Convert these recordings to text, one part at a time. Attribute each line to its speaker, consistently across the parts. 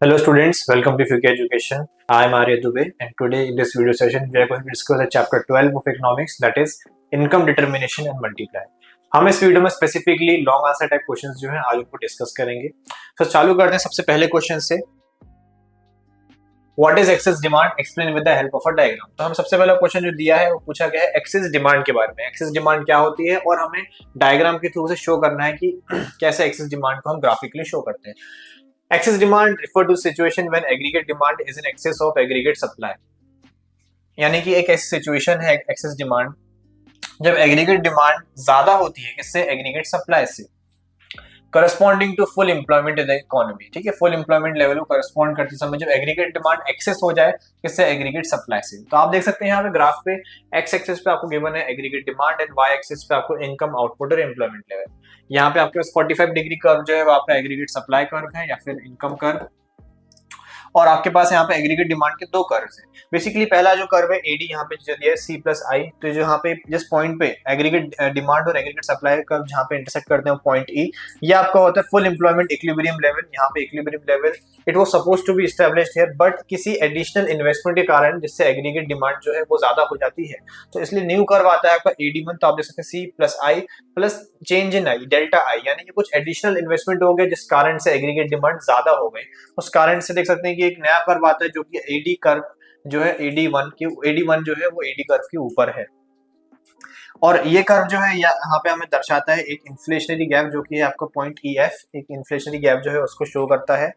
Speaker 1: Hello students, welcome to FUK Education. I am Arya Dubey and today in this video session we are going to discuss the chapter 12 of economics, that is income determination and multiply. हम इस video में specifically long answer type questions जो हैं आज उनको discuss करेंगे। तो चालू करते हैं सबसे पहले क्वेश्चन से। What is excess demand, explain with the help of a diagram. तो हम सबसे पहला क्वेश्चन जो दिया है वो पूछा गया है एक्सेस डिमांड के बारे में। एक्सेस डिमांड क्या होती है और हमें डायग्राम के थ्रू से शो करना है कि कैसे एक्सेस डिमांड को हम ग्राफिकली शो करते हैं। Excess demand refer to situation when aggregate demand is in excess of aggregate supply। यानी कि एक ऐसी सिचुएशन है एक्सेस डिमांड जब एग्रीगेट डिमांड ज्यादा होती है किससे, एग्रीगेट सप्लाई से, corresponding to full employment in the economy. ठीक है, फुल एम्प्लॉयमेंट लेवल को करस्पॉन्ड करते समय जब एग्रीगेट डिमांड एक्सेस हो जाए किससे, एग्रीगेट सप्लाई से। तो आप देख सकते हैं यहाँ पे ग्राफ पे एक्स एक्सिस पे आपको गिवन है aggregate demand and Y axis पे आपको इनकम आउटपुट और एम्प्लॉयमेंट लेवल। यहाँ पे आपके पास 45 डिग्री कर्व जो है वो आपका एग्रीगेट सप्लाई कर्व है या फिर इनकम कर्व, और आपके पास यहाँ पे एग्रीगेट डिमांड के दो कर्व्स हैं। बेसिकली पहला जो कर्व है एडी यहाँ पे जो दिया है सी प्लस आई, तो जो यहाँ पे जिस पॉइंट पे एग्रीगेट डिमांड और एग्रीगेट सप्लाई कर्व जहाँ पे इंटरसेक्ट करते हैं पॉइंट ई, ये आपका होता है फुल एम्प्लॉयमेंट इक्विलिब्रियम लेवल। यहाँ पे equilibrium level it was supposed to be established here, but किसी एडिशनल इन्वेस्टमेंट के कारण जिससे एग्रीगेट डिमांड जो है वो ज्यादा हो जाती है, तो इसलिए न्यू कर्व आता है आपका एडी1। तो आप देख सकते हैं C plus I plus change in I delta I, यानी कि कुछ एडिशनल इन्वेस्टमेंट हो गए जिस कारण से एग्रीगेट डिमांड ज्यादा हो गई। उस कारण से देख सकते हैं कि एक नया कर्व आता है जो कि एडी कर्व जो है एडी1 जो है वो एडी कर्व के ऊपर है। और ये कर्व जो है यहाँ पे हमें दर्शाता है एक इन्फ्लेशनरी गैप जो कि है आपका पॉइंट ई एफ, एक इन्फ्लेशनरी गैप जो है उसको शो करता है।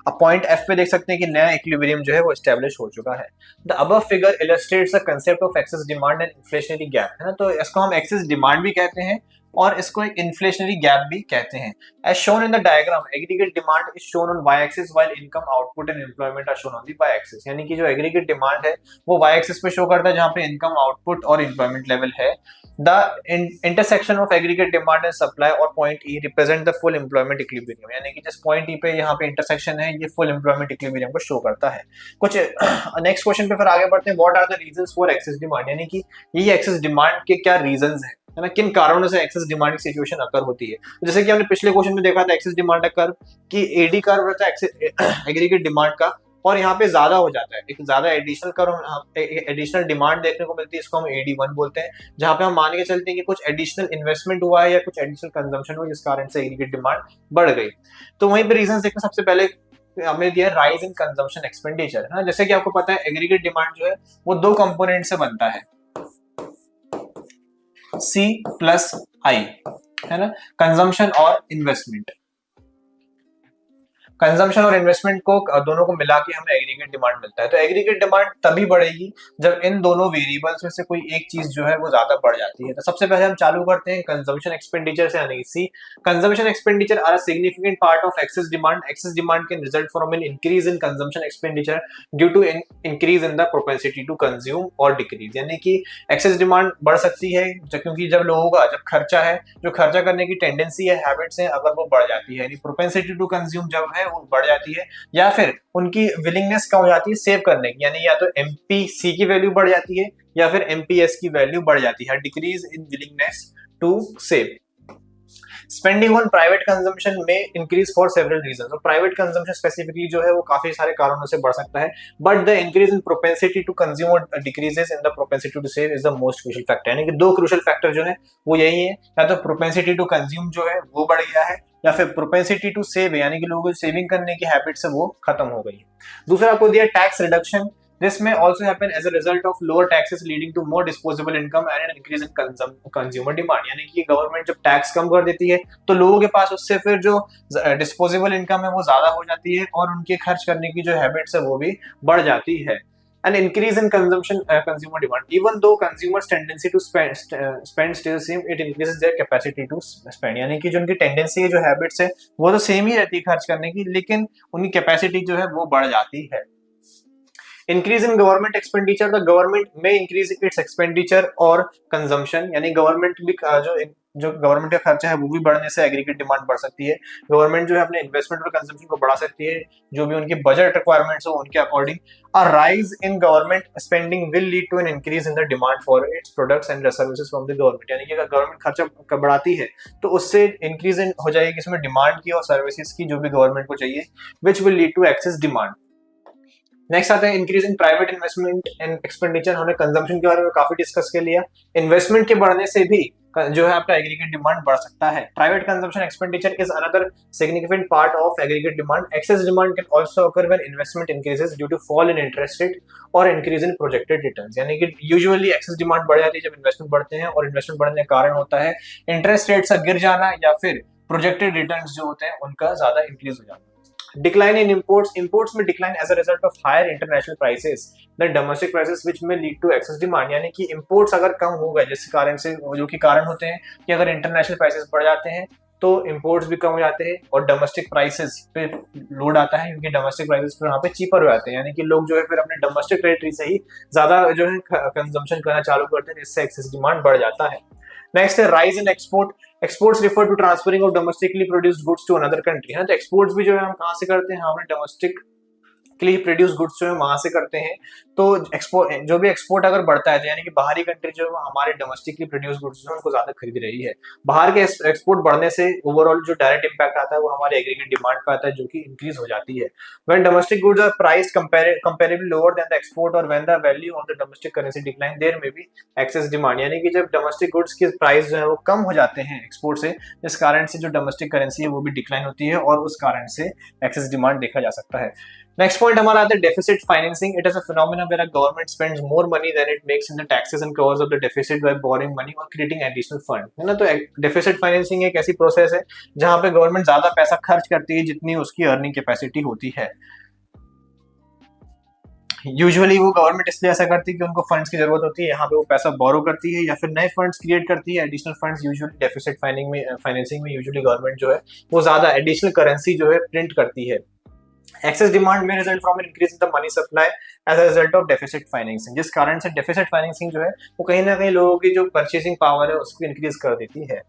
Speaker 1: अब पॉइंट एफ पे देख सकते हैं कि नया इक्विलिब्रियम जो है वो एस्टैब्लिश हो चुका है। The above figure illustrates the concept of excess demand and inflationary gap, है ना। तो इसको हम एक्सेस डिमांड भी कहते हैं और इसको एक इन्फ्लेशनरी गैप भी कहते हैं। As shown in the diagram aggregate demand is shown on Y axis while income output and employment are shown on the Y axis. यानी कि जो एग्रीगेट डिमांड है वो वाई एक्सिस पे शो करता है जहां पे इनकम आउटपुट और एम्प्लॉयमेंट लेवल है। The intersection of aggregate demand and supply और point E represent the full employment equilibrium, यानी कि जिस पॉइंट ई पे यहाँ पे इंटरसेक्शन है ये फुल एम्प्लॉयमेंट इक्विलिब्रियम को शो करता है। कुछ नेक्स्ट क्वेश्चन पे फिर आगे बढ़ते हैं। What are the reasons for excess demand, यानी कि ये एक्सेस डिमांड के क्या रीजंस हैं, है ना, किन कारणों से एक्सेस डिमांड की सिचुएशन अकर होती है। जैसे कि हमने पिछले क्वेश्चन में देखा था एक्सेस डिमांड का कर्व कि एडी कर्व रहता है एग्रीगेट डिमांड का, और यहाँ पे ज्यादा हो जाता है, एक ज्यादा एडिशनल कर्व एडिशनल डिमांड देखने को मिलती है, इसको हम एडी1 बोलते हैं, जहाँ पे हम मान के चलते हैं कि कुछ एडिशनल इन्वेस्टमेंट हुआ है या कुछ एडिशनल कंजम्पशन हुआ जिस कारण से एग्रीगेट डिमांड बढ़ गई। तो वहीं पे रीजन देखते हैं। सबसे पहले हमने दिया राइज इन कंजम्पशन एक्सपेंडिचर, है ना। जैसे कि आपको पता है एग्रीगेट डिमांड जो है वो दो कंपोनेंट से बनता है, C प्लस I, है ना, कंजम्पशन और इन्वेस्टमेंट। कंजम्पशन और इन्वेस्टमेंट को दोनों को मिला के हमें एग्रीगेट डिमांड मिलता है। तो एग्रीगेट डिमांड तभी बढ़ेगी जब इन दोनों वेरिएबल्स में से कोई एक चीज जो है वो ज्यादा बढ़ जाती है। तो सबसे पहले हम चालू करते हैं कंजम्पशन एक्सपेंडिचर से, यानी C consumption expenditure are a significant part of excess demand. Excess demand can result from an increase in consumption expenditure due to increase in the propensity to consume और डिक्रीज, यानी कि excess demand बढ़ सकती है क्योंकि जब लोगों का जब खर्चा है, जो खर्चा करने की टेंडेंसी है, हैबिट्स हैं, अगर वो बढ़ जाती है, यानी प्रोपेंसिटी टू कंज्यूम जब है वो बढ़ जाती है, या फिर उनकी विलिंगनेस कम हो जाती है सेव करने की, यानी या तो एमपीसी की वैल्यू बढ़ जाती है या फिर एमपीएस की वैल्यू बढ़ जाती है, decrease in willingness to save. Spending on private consumption में इंक्रीज फॉर सेवरल रीजन। तो प्राइवेट कंजम्पशन स्पेसिफिकली जो है वो काफी सारे कारणों से बढ़ सकता है, but the increase in propensity to consume और decreases in the propensity to save is the most crucial factor. यानी कि दो क्रूशियल फैक्टर जो है वो यही है, या तो प्रोपेंसिटी टू कंज्यूम जो है वो बढ़ गया है, या फिर प्रोपेंसिटी टू सेव यानी कि लोगों को सेविंग करने की हैबिट्स है वो खत्म हो गई है। दूसरा आपको दिया tax reduction. This may also happen as a result of lower taxes leading to more disposable income and an increase in consumer demand। यानी कि गवर्नमेंट जब टैक्स कम कर देती है तो लोगों के पास उससे फिर जो डिस्पोजेबल इनकम है वो ज्यादा हो जाती है और उनके खर्च करने की जो हैबिट्स है वो भी बढ़ जाती है। An increase in consumer demand, even though consumers' tendency to spend still same, it increases their capacity to spend। यानी कि जो उनकी टेंडेंसी है, जो हैबिट्स है वो तो सेम ही रहती है खर्च करने की, लेकिन उनकी कैपेसिटी जो है वो बढ़ जाती है। Increase in government expenditure, the government में इंक्रीज इट्स एक्सपेंडिचर और कंजम्पशन, यानी गवर्नमेंट भी जो जो गवर्नमेंट का खर्चा है वो भी बढ़ने से एग्रीगेट डिमांड बढ़ सकती है। गवर्नमेंट जो है अपने इन्वेस्टमेंट और कंजम्पशन को बढ़ा सकती है, जो भी उनकी बजट रिक्वायरमेंट्स हो उनके according. A rise in government spending will lead to an increase in the demand for its products and services from the government. यानी कि अगर गवर्नमेंट खर्चा बढ़ाती है तो उससे इंक्रीज हो जाएगी इसमें डिमांड की और सर्विसेज की, जो भी गवर्नमेंट को चाहिए, which will lead to excess demand. Next आता है increase in private investment and expenditure. हमने कंजम्पशन के बारे में काफी डिस्कस कर लिया। इन्वेस्टमेंट के बढ़ने से भी जो है आपका एग्रीगेट डिमांड बढ़ सकता है। Private consumption expenditure is another significant part of aggregate demand. Excess demand can also occur when investment increases due to fall in interest rate और इंक्रीज इन प्रोजेक्टेड रिटर्न्स। यानी कि यूजुअली एक्सेस डिमांड बढ़ जाती है जब investment बढ़ते हैं, और इन्वेस्टमेंट बढ़ने का कारण होता है इंटरेस्ट रेट का गिर जाना या फिर प्रोजेक्टेड रिटर्न्स जो होते हैं उनका ज्यादा इंक्रीज हो जाना। Decline in imports. Imports में decline as a result of higher international prices than domestic prices, which may lead to excess demand। यानी कि imports अगर कम हो गए जिस कारण से, जो कि कारण होते हैं कि अगर इंटरनेशनल प्राइसेस बढ़ जाते हैं तो imports भी कम हो जाते हैं और डोमेस्टिक प्राइसेस पे लोड आता है, क्योंकि डोमेस्टिक प्राइसेस फिर वहाँ पे चीपर हो जाते हैं। यानी कि लोग जो है फिर अपने डोमेस्टिक टेरिटरी से ही ज्यादा जो है कंजम्पशन करना चालू करते हैं, जिससे एक्सेस डिमांड बढ़ जाता है। नेक्स्ट है rise in export. Exports refer to transferring of domestically produced goods to another country है। तो एक्सपोर्ट्स भी जो है हम कहाँ से करते हैं, हमने डोमेस्टिक प्रोड्यूस गुड्स जो है वहां से करते हैं। तो एक्सपोर्ट, जो भी एक्सपोर्ट अगर बढ़ता है तो यानी कि बाहरी कंट्री जो है हमारे डोमेस्टिकली प्रोड्यूस गुड्स जो है उनको ज्यादा खरीद रही है। बाहर के एक्सपोर्ट बढ़ने से ओवरऑल जो डायरेक्ट इंपैक्ट आता है वो हमारे एग्रीगेट डिमांड पे आता है, जो कि इंक्रीज हो जाती है। When domestic goods are priced comparably lower than the export और when the value of the domestic currency decline there may be excess demand. यानी कि जब डोमेस्टिक गुड्स की प्राइस जो है वो कम हो जाते हैं एक्सपोर्ट से, जिस कारण से जो डोमेस्टिक करेंसी है वो भी डिक्लाइन होती है और उस कारण से एक्सेस डिमांड देखा जा सकता है। नेक्स्ट पॉइंट हमारा आता है deficit financing. It is a phenomena where a government spends more money than it makes in the taxes and covers of the deficit by borrowing money और क्रिएटिंग एडिशनल फंड, है ना। तो deficit financing एक ऐसी process है जहां पे government ज्यादा पैसा खर्च करती है जितनी उसकी अर्निंग कैपेसिटी होती है। यूजुअली वो गवर्नमेंट इसलिए ऐसा करती है कि उनको फंड्स की जरूरत होती है, यहाँ पे वो पैसा बोरो करती है या फिर नए फंड्स क्रिएट करती है, additional funds. Usually deficit financing में यूजुअली गवर्नमेंट जो है वो ज्यादा एडिशनल करेंसी जो है प्रिंट करती है। एक्सेस डिमांड में result from increase in the money supply as a result of deficit financing, जिस कारण से डेफिसिट फाइनेंसिंग जो है वो कहीं ना कहीं लोगों की जो परचेसिंग पावर है उसको इंक्रीज कर देती है।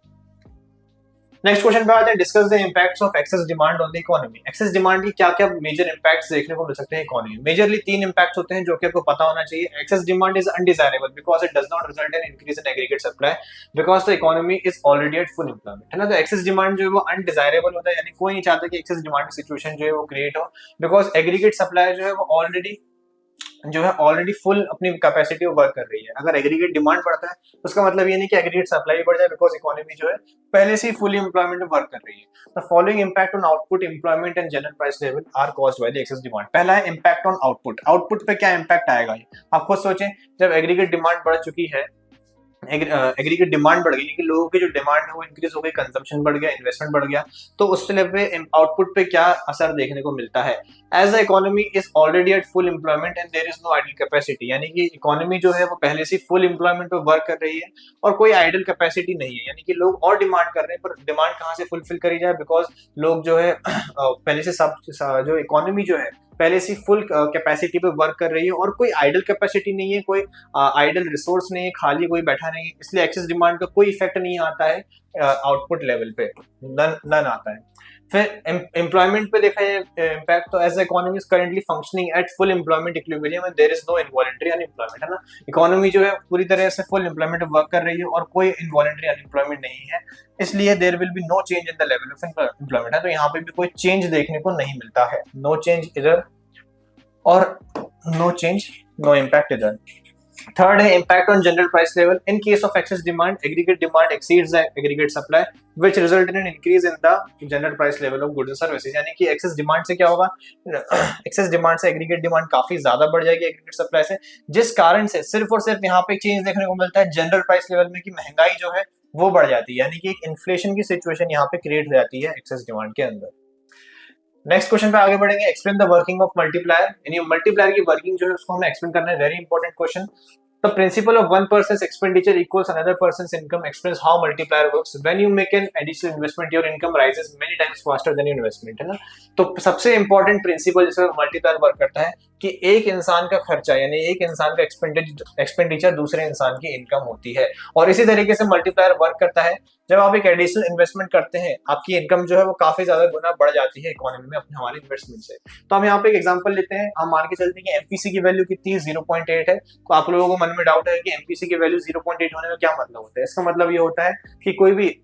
Speaker 1: नेक्स्ट क्वेश्चन पे आते हैं, discuss the impacts of excess demand on the economy. Excess demand की क्या क्या मेजर इंपैक्ट्स देखने को मिल सकते हैं इकोनॉमी में। मेजरली 3 इंपैक्ट्स होते हैं जो कि आपको पता होना चाहिए। Excess demand is undesirable because it does not result in increase in aggregate supply because the economy is already at full employment, है ना। तो एक्सेस डिमांड जो है वो अनडिजायरेबल होता है, यानी कोई नहीं चाहता कि एक्सेस डिमांड की सिचुएशन जो है वो क्रिएट हो, बिकॉज एग्रीगेट सप्लाई जो है वो ऑलरेडी फुल अपनी कैपेसिटी वो वर्क कर रही है। अगर एग्रीगेट डिमांड बढ़ता है तो उसका मतलब ये नहीं कि एग्रीगेट सप्लाई भी बढ़ जाए, बिकॉज इकोनॉमी जो है पहले से ही फुली एम्प्लॉयमेंट में वर्क कर रही है। The following impact on output, employment and general price level are caused by the excess demand. पहला है इंपैक्ट ऑन आउटपुट। आउटपुट पे क्या इंपैक्ट आएगा, आप खुद सोचें। जब एग्रीगेट डिमांड बढ़ चुकी है, एग्रीगेट डिमांड बढ़ गई, कि लोगों की जो डिमांड है वो इंक्रीज हो गई, कंजम्पशन बढ़ गया, इन्वेस्टमेंट बढ़ गया, तो उस लेवल पे आउटपुट पे क्या असर देखने को मिलता है। As the economy is already at full employment and there is no idle capacity, यानी कि इकोनॉमी जो है वो पहले से फुल एम्प्लॉयमेंट पे वर्क कर रही है और कोई आइडल कैपेसिटी नहीं है। यानी कि लोग और डिमांड कर रहे हैं, पर डिमांड कहाँ से फुलफिल करी जाए, बिकॉज लोग जो है पहले से सब जो इकोनॉमी जो है पहले से फुल कैपेसिटी पे वर्क कर रही है और कोई आइडल कैपेसिटी नहीं है, कोई आइडल रिसोर्स नहीं है, खाली कोई बैठा नहीं है, इसलिए एक्सेस डिमांड का कोई इफेक्ट नहीं आता है आउटपुट लेवल पे, नन आता है। फिर एम्प्लॉयमेंट पे देखा जाए इम्पैक्ट, तो as economy is currently functioning at full employment equilibrium and there is no involuntary unemployment, है ना। इकोनॉमी जो है पूरी तरह से फुल एम्प्लॉयमेंट वर्क कर रही है और कोई इनवॉलंटरी अनएम्प्लॉयमेंट नहीं है, इसलिए there will be no change in the level of employment, है। तो यहाँ पे भी कोई चेंज देखने को नहीं मिलता है, नो चेंज इधर और नो चेंज, नो इम्पैक्ट इधर। थर्ड है impact on general price level. In case of excess demand, aggregate demand exceeds the aggregate supply which result in an increase in the general price level of goods and services. यानी कि excess demand से क्या होगा, excess demand से aggregate demand काफी ज्यादा बढ़ जाएगी एग्रीगेट सप्लाई से, जिस कारण से सिर्फ और सिर्फ यहाँ पे चेंज देखने को मिलता है जनरल प्राइस लेवल में, कि महंगाई जो है वो बढ़ जाती है, यानी कि एक इन्फ्लेशन की सिचुएशन यहाँ पे क्रिएट हो जाती है एक्सेस डिमांड के अंदर। नेक्स्ट क्वेश्चन पे आगे बढ़ेंगे, explain the working of multiplier. यानी मल्टीप्लायर की वर्किंग जो है उसको हमें एक्सप्लेन करना है, very important question. The principle of one person's expenditure equals another person's income explains how multiplier works. When you make an additional investment, your income rises many times faster than your investment, है ना। तो सबसे important principle जिसमें multiplier work करता है कि एक इंसान का खर्चा यानी एक इंसान का एक्सपेंडिचर दूसरे इंसान की इनकम होती है। और इसी तरीके से मल्टीप्लायर वर्क करता है, जब आप एक एडिशनल इन्वेस्टमेंट करते हैं आपकी इनकम जो है वो काफी ज्यादा गुना बढ़ जाती है इकोनॉमी में अपने हमारे इन्वेस्टमेंट से। तो हम यहाँ पे एक एग्जांपल लेते हैं, हम मान के चलते हैं कि एमपीसी की वैल्यू कितनी है, 0.8 है। तो आप लोगों को मन में डाउट है कि एमपीसी की वैल्यू 0.8 होने का क्या मतलब होता है। इसका मतलब ये होता है कि कोई भी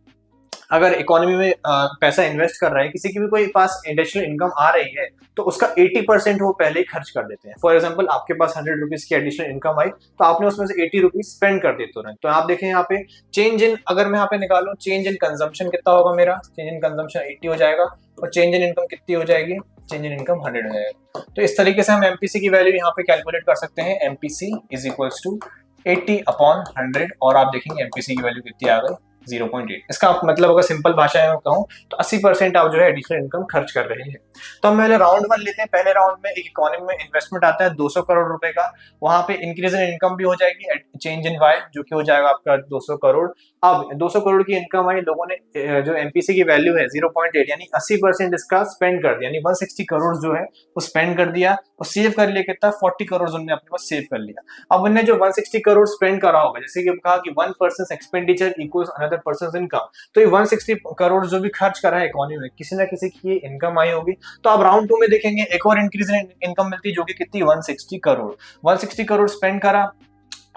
Speaker 1: अगर इकोनॉमी में पैसा इन्वेस्ट कर रहा है, किसी की भी कोई पास एडिशनल इनकम आ रही है, तो उसका 80% वो पहले ही खर्च कर देते हैं। फॉर एग्जांपल आपके पास 100 रुपीज की एडिशनल इनकम आई, तो आपने उसमें से 80 रुपीज स्पेंड कर दिए तुरंत। तो आप देखें यहाँ पे चेंज इन, अगर मैं यहाँ पे निकालूं चेंज इन कंजम्पशन कितना होगा, मेरा चेंज इन कंजम्पशन 80 हो जाएगा और चेंज इन इनकम कितनी हो जाएगी, चेंज इन इनकम 100 हो जाएगा। तो इस तरीके से हम एमपीसी की वैल्यू यहाँ पे कैलकुलेट कर सकते हैं, एमपीसी इज इक्वल्स टू 80/100 और आप देखेंगे एमपीसी की वैल्यू कितनी आ गई, 0.8। इसका मतलब अगर सिंपल भाषा में कहूं तो 80% आप जो है एडिशनल इनकम खर्च कर रहे हैं। तो हम पहले राउंड 1 लेते हैं। पहले राउंड में एक इकोनॉमी में इन्वेस्टमेंट आता है 200 करोड़ रुपए का, वहां पे इंक्रीज इन इनकम भी हो जाएगी, चेंज इन वाई जो कि हो जाएगा आपका 200 करोड़। अब 200 करोड़ की इनकम आई, लोगों ने जो एमपीसी की वैल्यू है 0.8 यानी 80% इसका स्पेंड कर दिया, यानी 160 करोड़ जो है वो स्पेंड कर दिया और सेव कर लिया कितना, 40 करोड़ उन्होंने अपने पास सेव कर लिया। अब उन्होंने जो 160 करोड़ स्पेंड करा होगा, जैसे कि कहा कि 1 person expenditure equals another person income, तो ये 160 करोड़ जो भी खर्च करा है इकोनॉमी में, किसी ना किसी की इनकम आई होगी। तो आप राउंड 2 में देखेंगे एक और इंक्रीज इन इनकम मिलती है जो कि कितनी, 160 करोड़। 160 करोड़ स्पेंड करा,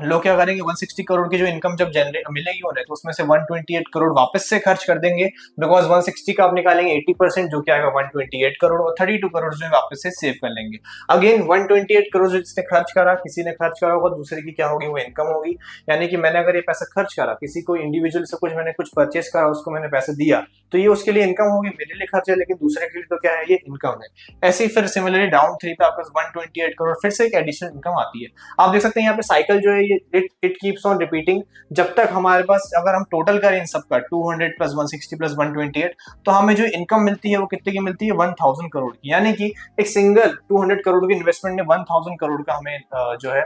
Speaker 1: लोग क्या करेंगे 160 करोड़ की जो इनकम जब जनरेट मिलेगी उन्हें, तो उसमें से 128 करोड़ वापस से खर्च कर देंगे, बिकॉज 160 का आप निकालेंगे 80% जो कि आएगा 128 करोड़ और 32 करोड़ जो है वापस से सेव कर लेंगे। अगेन 128 करोड़ जिसने खर्च करा, किसी ने खर्च करा होगा, दूसरे की क्या होगी, वो इनकम होगी। यानी कि मैंने अगर ये पैसा खर्च करा, किसी को इंडिविजुअल से कुछ मैंने कुछ परचेस करा, उसको मैंने पैसे दिया, तो ये उसके लिए इनकम होगी, मेरे लिए खर्च है, लेकिन दूसरे के लिए तो क्या है, ये इनकम है। ऐसे ही फिर सिमिलरली डाउन 3 पे आपके 128 करोड़ फिर से एक एडिशनल इनकम आती है। आप देख सकते हैं यहाँ पे साइकिल जो है ये इट कीप्स ऑन रिपीटिंग, जब तक हमारे पास, अगर हम टोटल करें इन सबका 200 प्लस 160 प्लस 128, तो हमें जो इनकम मिलती है वो कितने की मिलती है, 1000 करोड़ की। यानी कि एक सिंगल 200 करोड़ की इन्वेस्टमेंट ने 1000 करोड़ का हमें जो है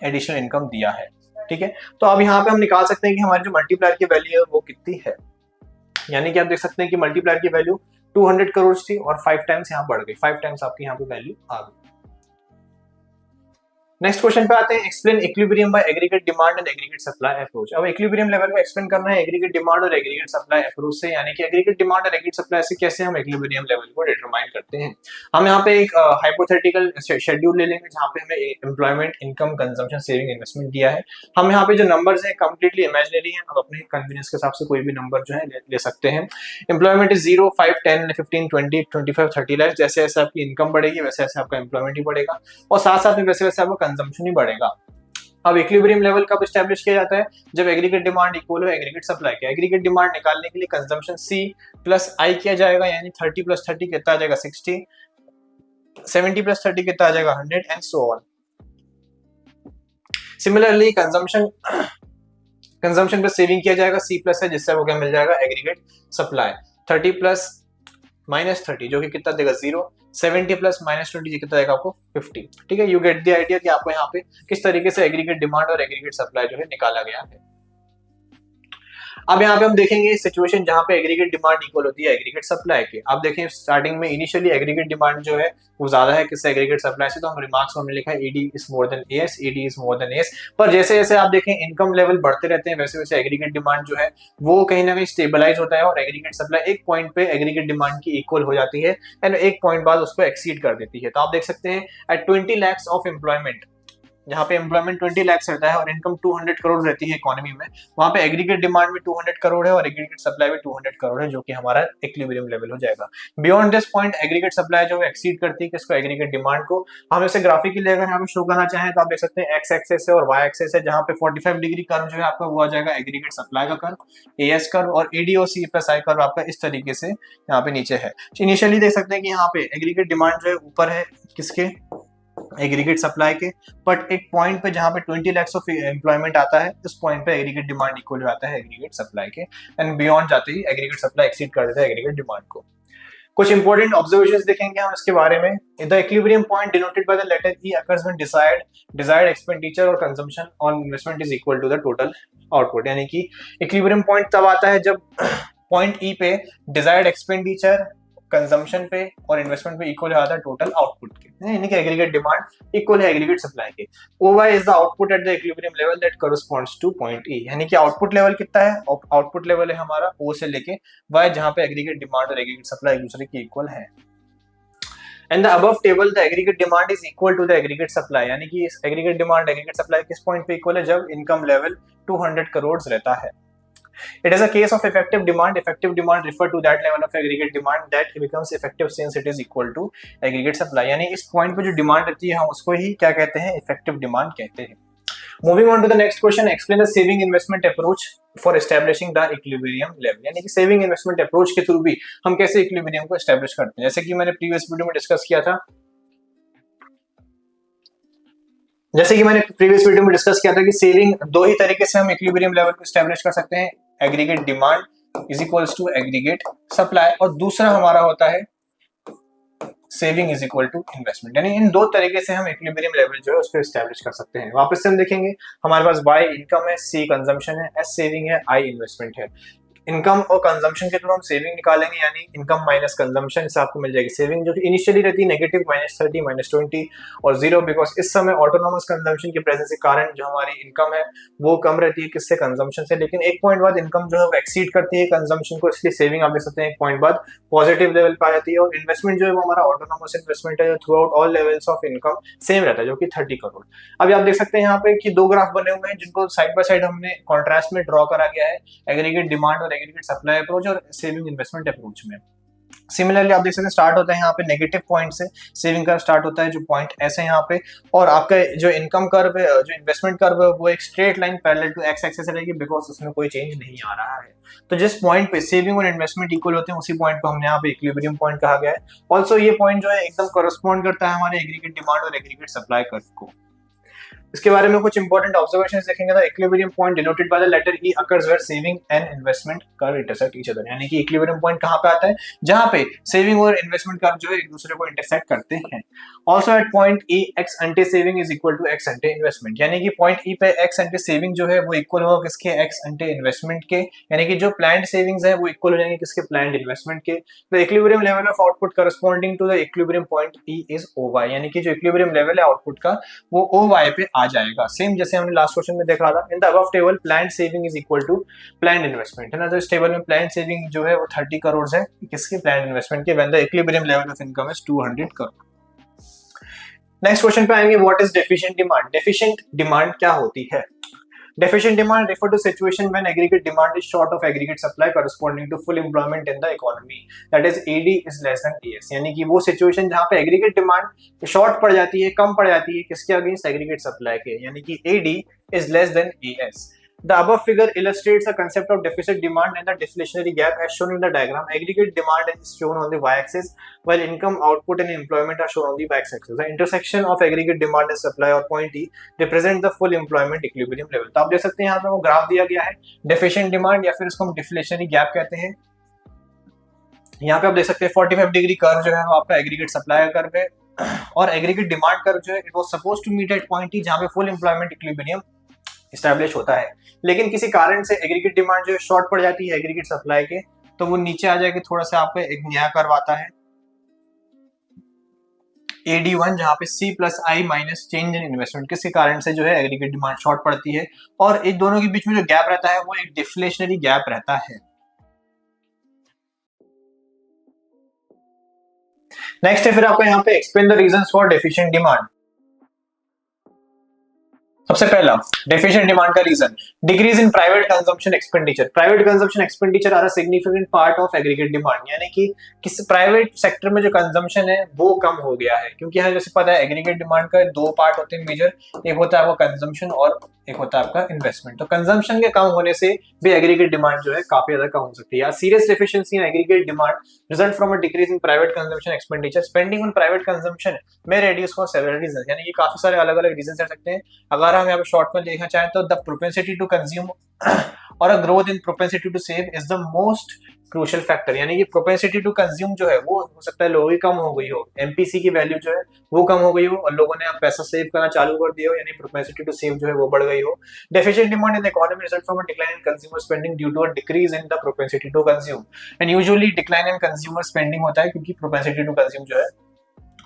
Speaker 1: एडिशनल इनकम दिया है। ठीक है, तो अब यहाँ पे हम निकाल सकते हैं कि हमारी जो मल्टीप्लायर की वैल्यू है वो कितनी है। यानी कि आप देख सकते हैं कि मल्टीप्लायर की वैल्यू 200 करोड़ थी और 5 टाइम्स यहाँ बढ़ गई, 5 टाइम्स आपकी यहाँ पे वैल्यू आ गई। नेक्स्ट क्वेश्चन पे आते हैं, explain equilibrium bye aggregate demand and aggregate supply approach. अब इक्विलिब्रियम लेवल को एक्सप्लेन करना है एग्रीगेट डिमांड और एग्रीगेट सप्लाई अप्रोच से, यानी कि एग्रीगेट डिमांड और एग्रीगेट सप्लाई से कैसे हम इक्विलिब्रियम लेवल को डिटरमाइन करते हैं। हम यहाँ पे एक हाइपोथेटिकल शेड्यूल ले लेंगे जहाँ पे हमें employment, income, consumption, saving, investment दिया है। हम यहाँ पे जो नंबर्स हैं कंप्लीटली इमेजिनरी हैं, आप अपने कन्वीनियंस के हिसाब से कोई भी नंबर जो है ले सकते हैं। Employment is 0, 5, 10, 15, 20, 25, 30 lakh. जैसे जैसे आपकी इनकम बढ़ेगी वैसे वैसे आपका एम्प्लॉयमेंट ही बढ़ेगा और साथ साथ में वैसे वैसे आपका कंजम्पशन ही बढ़ेगा। अब इक्विलिब्रियम लेवल कब एस्टैब्लिश किया जाता है, जब एग्रीगेट डिमांड इक्वल हो एग्रीगेट सप्लाई के। एग्रीगेट डिमांड निकालने के लिए कंजम्पशन C प्लस I किया जाएगा, यानी 30 प्लस 30 कितना आ जाएगा 60, 70 प्लस 30 कितना आ जाएगा 100 and so on. Similarly consumption पे सेविंग किया जाएगा, C प्लस है, जिससे वो क्या मिल जाएगा एग्रीगेट सप्लाई। 30 प्लस माइनस 30 जो कि कितना देगा 0, 70 प्लस माइनस 20 कितना देगा आपको 50। ठीक है, यू गेट द आइडिया कि आपको यहाँ पे किस तरीके से एग्रीगेट डिमांड और एग्रीगेट सप्लाई जो है निकाला गया है। अब यहाँ पे हम देखेंगे सिचुएशन जहाँ पे एग्रीगेट डिमांड इक्वल होती है एग्रीगेट सप्लाई के। आप देखें स्टार्टिंग में इनिशियली एग्रीगेट डिमांड जो है वो ज्यादा है किससे, एग्रीगेट सप्लाई से। तो हम रिमार्क्स में हमने लिखा है ED is more than as, ED is more than as. पर जैसे जैसे आप देखें इनकम लेवल बढ़ते रहते हैं वैसे वैसे एग्रीगेट डिमांड जो है वो कहीं ना कहीं स्टेबलाइज होता है और एग्रीगेट सप्लाई एक पॉइंट पे एग्रीगेट डिमांड की इक्वल हो जाती है एंड एक पॉइंट बाद उसको एक्सीड कर देती है। तो आप देख सकते हैं एट 20 lakhs ऑफ एम्प्लॉयमेंट, जहाँ पे एम्प्लॉयमेंट 20 लाख रहता है और इनकम 200 करोड़ रहती है इकोनॉमी में, वहाँ पे एग्रीगेट डिमांड भी 200 करोड़ है और एग्रीगेट सप्लाई भी 200 करोड़ है, जो कि हमारा इक्विलिब्रियम लेवल हो जाएगा। Beyond this point aggregate supply जो है एक्सीड करती है किसको, एग्रीगेट डिमांड को। हम इसे ग्राफिकली अगर यहाँ पे शो करना चाहें तो आप देख सकते हैं एक्स एक्सेस है और वाई एक्सेस है, जहाँ पे 45 डिग्री कर्व जो है आपका वो आ जाएगा एग्रीगेट सप्लाई का कर्व, एएस कर्व, और ईडी और सी प्लस आई कर्व आपका इस तरीके से यहाँ पे नीचे है। इनिशियली देख सकते हैं कि यहाँ पे एग्रीगेट डिमांड जो है ऊपर है किसके, एग्रीगेट सप्लाई के, बट एक पॉइंट पे जहां पे 20 lakhs ऑफ एम्प्लॉयमेंट आता है उस पॉइंट पे एग्रीगेट डिमांड इक्वल हो जाता है एग्रीगेट सप्लाई के एंड बियॉन्ड जाते ही एग्रीगेट सप्लाई एक्सीड कर देता है एग्रीगेट डिमांड को। कुछ इंपॉर्टेंट ऑब्जर्वेशंस देखेंगे हम इसके बारे में। The equilibrium point denoted by the letter E occurs when desired expenditure और consumption on investment is equal to the total output. यानी कि इक्विलिब्रियम पॉइंट तब आता है जब पॉइंट ई पे डिजायर्ड एक्सपेंडिचर, कंजम्पशन पे और इन्वेस्टमेंट पे इक्वल आता है टोटल आउटपुट के, यानी कि एग्रीगेट डिमांड इक्वल है एग्रीगेट सप्लाई के। OY is the output at the equilibrium level that corresponds two point E, यानी कि आउटपुट लेवल कितना है, आउटपुट लेवल है हमारा O से लेके Y, जहां पे एग्रीगेट डिमांड और एग्रीगेट सप्लाई एक दूसरे के इक्वल है। And the above table the aggregate demand is equal to the aggregate supply, यानी कि एग्रीगेट डिमांड एग्रीगेट सप्लाई किस पॉइंट पे इक्वल है, जब इनकम लेवल 200 करोड़ रहता है। It is a case of effective demand. Effective demand refer to that level of aggregate demand that becomes effective since it is equal to aggregate supply. यानी इस point पे जो demand रहती है हम उसको ही क्या कहते हैं, इफेक्टिव डिमांड कहते हैं। Moving on to the next question, explain the saving investment approach for establishing the equilibrium level. यानी कि सेविंग इन्वेस्टमेंट अप्रोच के थ्रू भी हम कैसे इक्विलिब्रियम को एस्टेब्लिश करते हैं। जैसे कि मैंने प्रीवियस वीडियो में डिस्कस किया था कि सेविंग दो ही तरीके से हम इक्विलिब्रियम लेवल को एस्टेब्लिश कर सकते हैं, aggregate demand is equals to aggregate supply, और दूसरा हमारा होता है saving is equal to investment. यानी इन दो तरीके से हम इक्विलिब्रियम लेवल जो है उसको एस्टेब्लिश कर सकते हैं। वापस से हम देखेंगे, हमारे पास Y इनकम है, C कंजम्पशन है, S सेविंग है, I इन्वेस्टमेंट है। इनकम और कंजम्पशन के थ्रू हम सेविंग निकालेंगे, यानी इनकम माइनस कंजम्पशन से आपको मिल जाएगी सेविंग, जो कि इनिशियली रहती है नेगेटिव -30 -20 और 0, बिकॉज इस समय ऑटोनोमस कंजम्पशन की प्रेजेंस के कारण जो हमारी इनकम है वो कम रहती है, किससे, कंजम्पशन से। लेकिन एक पॉइंट बाद इनकम जो है वो एक्सीड करती है कंजम्पशन को, इसलिए सेविंग आप देख सकते हैं एक पॉइंट बाद पॉजिटिव लेवल पे आ जाती है। और इन्वेस्टमेंट जो है वो हमारा ऑटोनोमस इन्वेस्टमेंट है, जो through out all levels of income same रहता है, जो कि 30 करोड़। अभी आप देख सकते हैं यहाँ पे कि दो ग्राफ बने हुए हैं जिनको साइड बाय साइड हमने कॉन्ट्रास्ट में ड्रॉ करा गया है, एग्रीगेट डिमांड और एग्रीगेट सप्लाई अप्रोच और सेविंग इन्वेस्टमेंट अप्रोच में। सिमिलरली आप देख सकते हैं स्टार्ट होता है यहाँ पे नेगेटिव पॉइंट से, सेविंग कर्व स्टार्ट होता है जो पॉइंट ऐसे यहाँ पे, और आपका जो इनकम कर्व है, जो इन्वेस्टमेंट कर्व है, वो एक straight line parallel to X axis रहेगी, बिकॉज उसमें कोई चेंज नहीं आ रहा है। तो जिस पॉइंट पे सेविंग और इन्वेस्टमेंट इक्वल होते हैं उसी पॉइंट को हमने यहाँ पे इक्विलिब्रियम पॉइंट कहा गया है। ऑल्सो ये पॉइंट जो है एकदम कॉरेस्पॉन्ड करता है हमारे एग्रीगेट डिमांड और एग्रीगेट सप्लाई कर्व को। इसके बारे में कुछ इंपॉर्टेंट ऑब्जर्वेशंस देखेंगे। Equilibrium point denoted by the letter E occurs where saving and investment curve intersect each other, यानी कि इक्विलिब्रियम पॉइंट कहां पे आता है, जहां पे सेविंग और इन्वेस्टमेंट कर्व जो है एक दूसरे को इंटरसेक्ट करते हैं। Also at point E ex ante saving is equal to ex ante investment, यानी कि पॉइंट ई पे एक्स एंटी सेविंग जो है वो इक्वल होगा किसके, एक्स एंटी इन्वेस्टमेंट के, यानी कि जो प्लान्ड सेविंग्स है वो इक्वल हो जाएंगे किसके, प्लान्ड इन्वेस्टमेंट के। The equilibrium level of output corresponding to the equilibrium point E is OY, यानी कि जो इक्विलिब्रियम लेवल है आउटपुट का वो OY पे आ जाएगा, सेम जैसे हमने लास्ट क्वेश्चन में देखा था। In the above table planned saving is equal to planned investment, है ना। तो इस टेबल में प्लान्ड सेविंग जो है वो 30 करोड़ है, किसके, प्लान्ड इन्वेस्टमेंट के, when the equilibrium level of income is 200 crore. Next question पे आएंगे, what is deficient demand. Deficient demand क्या होती है? Deficient demand refer to situation when aggregate demand is short of aggregate supply corresponding to full employment in the economy, that is AD is less than AS, यानी कि वो situation जहाँ पे aggregate demand short पड़ जाती है, कम पड़ जाती है किसके अगेंस्ट, एग्रीगेट सप्लाई के, यानी कि AD is less than AS. The above figure illustrates the concept of deficit demand and the deflationary gap as shown in the diagram. Aggregate demand is shown on the y-axis, while income, output, and employment are shown on the x-axis. The intersection of aggregate demand and supply or point E represent the full employment equilibrium level. तो आप देख सकते हैं यहाँ पे वो graph दिया गया है, डेफिशिएंट डिमांड या फिर इसको हम डिफ्लेशनरी गैप कहते हैं। यहाँ पे आप देख सकते हैं 45 डिग्री कर्व जो है वो आपका एग्रीगेट सप्लाई कर्व है, और एग्रीगेट डिमांड कर्व जो है it was supposed to meet at point E, जहाँ पे फुल एम्प्लॉयमेंट इक्विलिब्रियम एस्टैब्लिश होता है। लेकिन किसी कारण से एग्रीगेट डिमांड जो है शॉर्ट पड़ जाती है एग्रीगेट सप्लाई के, तो वो नीचे आ जाएगी, थोड़ा सा आपको एक नया कर्व आता है AD1, जहां पे C plus I minus change in investment, किसी कारण से जो है एग्रीगेट डिमांड शॉर्ट पड़ती है, और इन दोनों के बीच में जो गैप रहता है वो एक डिफ्लेशनरी गैप रहता है। नेक्स्ट है फिर आपको यहाँ पे explain the reasons for deficient demand. सबसे पहला डेफिशिएंट डिमांड का reason, decrease in private consumption expenditure. Private consumption expenditure are a significant part of aggregate demand, यानी कि किस प्राइवेट सेक्टर में जो कंजम्पशन है वो कम हो गया है, क्योंकि हमें जैसे पता है एग्रीगेट डिमांड का दो पार्ट होते हैं मेजर, एक होता है आपका कंजम्पशन और एक होता है आपका इन्वेस्टमेंट। तो कंजम्पशन के कम होने से भी एग्रीगेट डिमांड जो है काफी ज्यादा कम हो सकती है। Serious deficiency in aggregate demand result from a decrease in private consumption expenditure. Spending on private consumption में रेड्यूस फॉर सेवरल रीजंस, यानी कि काफी सारे अलग अलग रीजंस रह सकते हैं। अगर हम यहाँ पे शॉर्ट में देखना चाहें तो द प्रोपेंसिटी टू कंज्यूम और a growth in propensity to save is the most crucial factor. यानी कि प्रोपेंसिटी टू कंज्यूम जो है वो हो सकता है लोगों की कम हो गई हो, एमपीसी की वैल्यू जो है वो कम हो गई हो और लोगों ने अब पैसा सेव करना चालू कर दिया हो, यानी प्रोपेंसिटी टू सेव जो है वो बढ़ गई हो। Deficient demand in the economy result from a decline in consumer spending due to a decrease in the propensity to consume. And usually decline in consumer spending होता है क्योंकि प्रोपेंसिटी टू कंज्यूम जो है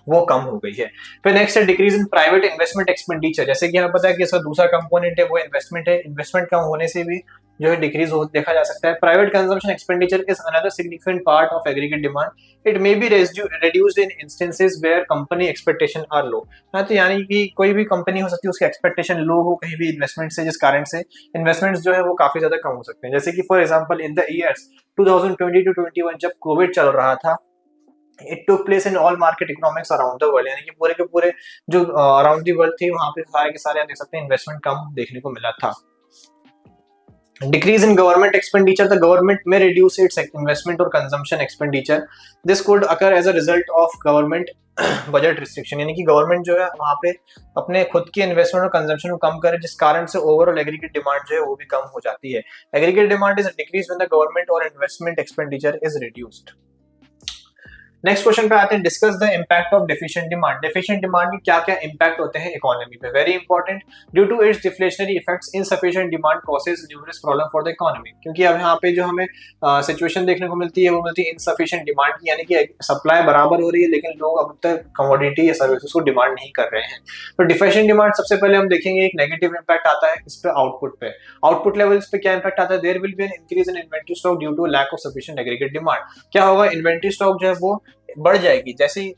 Speaker 1: वो कम हो गई है। फिर नेक्स्ट है decrease in private investment expenditure. जैसे कि हमें पता है कि इसका दूसरा कंपोनेंट है वो इन्वेस्टमेंट है। इन्वेस्टमेंट कम होने से भी जो है डिक्रीज हो देखा जा सकता है। Private consumption expenditure is another significant part of aggregate demand. It may be reduced in instances where company expectation are low. हाँ, तो यानी कि कोई भी कंपनी हो सकती है उसकी एक्सपेक्टेशन लो हो कहीं भी इन्वेस्टमेंट से, जिस कारण से इन्वेस्टमेंट्स जो है वो काफी ज्यादा कम हो सकते हैं। जैसे कि for example in the years 2020 to 21 जब कोविड चल रहा था, it took place in all market economics around the world. यानी कि पूरे के पूरे जो अराउंड द वर्ल्ड थी वहां पे सारे के सारे आप देख सकते हैं इन्वेस्टमेंट कम देखने को मिला था। Decrease in government expenditure, the government may reduce its investment or consumption expenditure. This could occur as a result of government budget restriction। यानी कि गवर्नमेंट जो है वहाँ पे अपने खुद की इन्वेस्टमेंट और कंजम्पशन को कम करे, जिस कारण से ओवरऑल एग्रीगेट डिमांड जो है वो भी कम हो जाती है। Aggregate demand is decrease when the government और investment expenditure is reduced. Next question पे आते हैं, discuss the impact of deficient demand. Deficient demand के क्या क्या इम्पैक्ट होते हैं इकोनॉमी पे। Very important, due to its deflationary effects insufficient demand causes numerous problem for the economy. क्योंकि अब यहाँ पे जो हमें सिचुएशन देखने को मिलती है वो मिलती है इनसफिशिएंट डिमांड की, यानी कि सप्लाई बराबर हो रही है लेकिन लोग अब तक कमोडिटी या सर्विसेज को डिमांड नहीं कर रहे हैं। तो डिफिशिएंट डिमांड सबसे पहले हम देखेंगे एक नेगेटिव इम्पैक्ट आता है इस पे आउटपुट पे। आउटपुट लेवल्स पे क्या इम्पैक्ट आता है, there will be an increase in inventory stock due to lack of sufficient aggregate demand. क्या होगा, इन्वेंटरी स्टॉक जो है वो बढ़ जाएगी। जैसे ही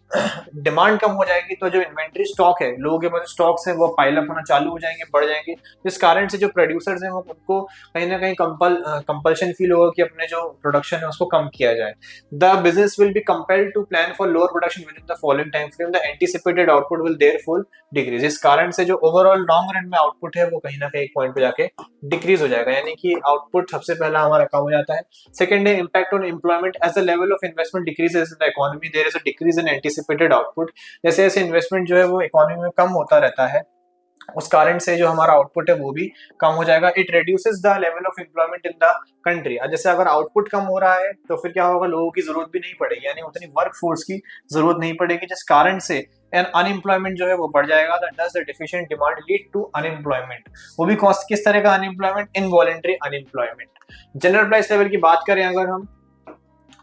Speaker 1: डिमांड कम हो जाएगी तो जो इन्वेंटरी स्टॉक है, लोगों के पास स्टॉक्स है वो पाइल अप होना चालू हो जाएंगे, बढ़ जाएंगे, जिस कारण से जो प्रोड्यूसर्स हैं वो उनको कहीं ना कहीं कंपल्शन फील होगा कि अपने जो प्रोडक्शन है उसको कम किया जाए। The business will be compelled to plan for lower production within the following time frame. The anticipated output will therefore decrease. इस कारण से जो ओवरऑल लॉन्ग रन में आउटपुट है वो कहीं ना कहीं एक पॉइंट पे जाके डिक्रीज हो जाएगा, यानी कि आउटपुट सबसे पहला हमारा कम हो जाता है। सेकंड है impact on employment. As the level of investment decreases in the economy there is a decrease in anticipated output. जैसे जैसे इन्वेस्टमेंट जो है वो इकोनॉमी में कम होता रहता है उस कारण से जो हमारा आउटपुट है वो भी कम हो जाएगा। It reduces the level of employment in the country. जैसे अगर आउटपुट कम हो रहा है तो फिर क्या होगा, लोगों की जरूरत भी नहीं पड़ेगी, यानी उतनी वर्क फोर्स की जरूरत नहीं पड़ेगी, जिस कारण से अनएम्प्लॉयमेंट जो है वो बढ़ जाएगा। That the deficient demand lead to unemployment. वो भी किस तरह का unemployment, involuntary unemployment. General price level की बात करें अगर हम,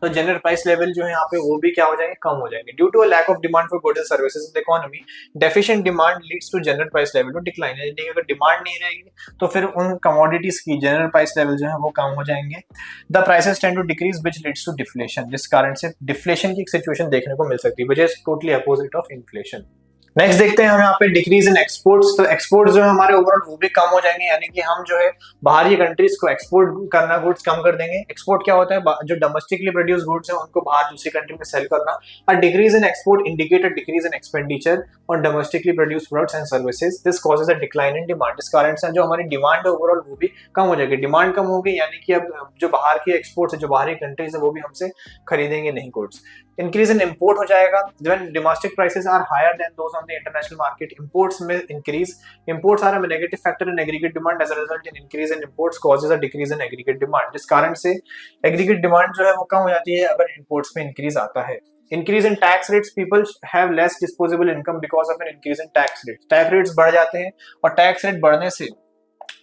Speaker 1: तो जनरल प्राइस लेवल जो है यहाँ पे वो भी क्या हो जाएंगे, कम हो जाएंगे। Due to a lack of demand for goods and services in the economy, deficient demand leads to general price level to decline. यानी अगर डिमांड नहीं रहेगी तो फिर उन कमोडिटीज की जनरल प्राइस लेवल जो है वो कम हो जाएंगे। The prices tend to decrease which leads to deflation. जिस कारण से डिफ्लेशन की एक सिचुएशन देखने को मिल सकती है, which is totally opposite of inflation. Next देखते हैं हम यहाँ पे डिक्रीज इन एक्सपोर्ट्स। तो एक्सपोर्ट्स जो है हमारे ओवरऑल वो भी कम हो जाएंगे, यानी कि हम जो है बाहरी कंट्रीज को एक्सपोर्ट करना, गुड्स कम कर देंगे। एक्सपोर्ट क्या होता है, जो डोमेस्टिकली प्रोड्यूस गुड्स है उनको बाहर दूसरी कंट्री में सेल करना। अ decrease in export indicate a decrease in expenditure on domestically produce products and services. This causes a decline in demand. इस कारण से जो हमारी डिमांड है ओवरऑल वो भी कम हो जाएगी। डिमांड कम होगी यानी कि अब जो बाहर की एक्सपोर्ट्स है, जो बाहरी कंट्रीज है वो भी हमसे खरीदेंगे नहीं गुड्स। इंक्रीज इन इम्पोर्ट हो जाएगा। When domestic prices are higher than those on the international market, imports में increase. Imports are a negative factor in aggregate demand. As a result in increase in imports causes a decrease in aggregate demand. जिस कारण से aggregate demand जो है वो कम हो जाती है अगर इंपोर्ट्स में इंक्रीज आता है। Increase in tax rates, people have less disposable income because of N increase in tax rates. Tax rates बढ़ जाते हैं और टैक्स रेट बढ़ने से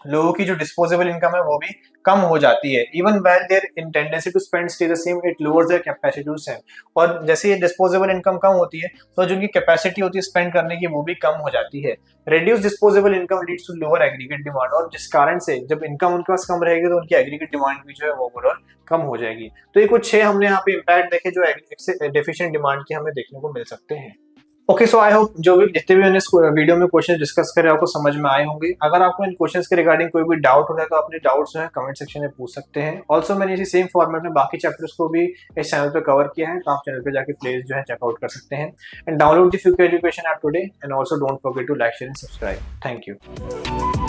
Speaker 1: लोगों की जो डिस्पोजेबल इनकम है वो भी कम हो जाती है। Even when their in tendency to spend stay the same, it lowers their capacity to save. और जैसे ये डिस्पोजेबल इनकम कम होती है तो जो उनकी कैपेसिटी होती है स्पेंड करने की वो भी कम हो जाती है। Reduce disposable income leads to lower aggregate demand. और जिस कारण से जब इनकम उनके पास कम रहेगी तो उनकी एग्रीगेट डिमांड भी जो है वो ओवरऑल कम हो जाएगी। तो ये कुछ 6 हमने यहाँ पे इम्पैक्ट देखे जो डेफिशिएंट डिमांड के हमें देखने को मिल सकते हैं। ओके, सो आई होप जो भी जितने भी मैंने इस वीडियो में क्वेश्चन डिस्कस करे आपको समझ में आए होंगे। अगर आपको इन क्वेश्चंस के रिगार्डिंग कोई भी डाउट हो रहा है तो अपने डाउट्स जो है कमेंट सेक्शन में पूछ सकते हैं। ऑल्सो मैंने इसी सेम फॉर्मेट में बाकी चैप्टर्स को भी इस चैनल पे कवर किया है, तो आप चैनल पे जाके प्लेस जो है चेकआउट कर सकते हैं। And download the future education app today and also don't forget to like, share and subscribe. Thank you.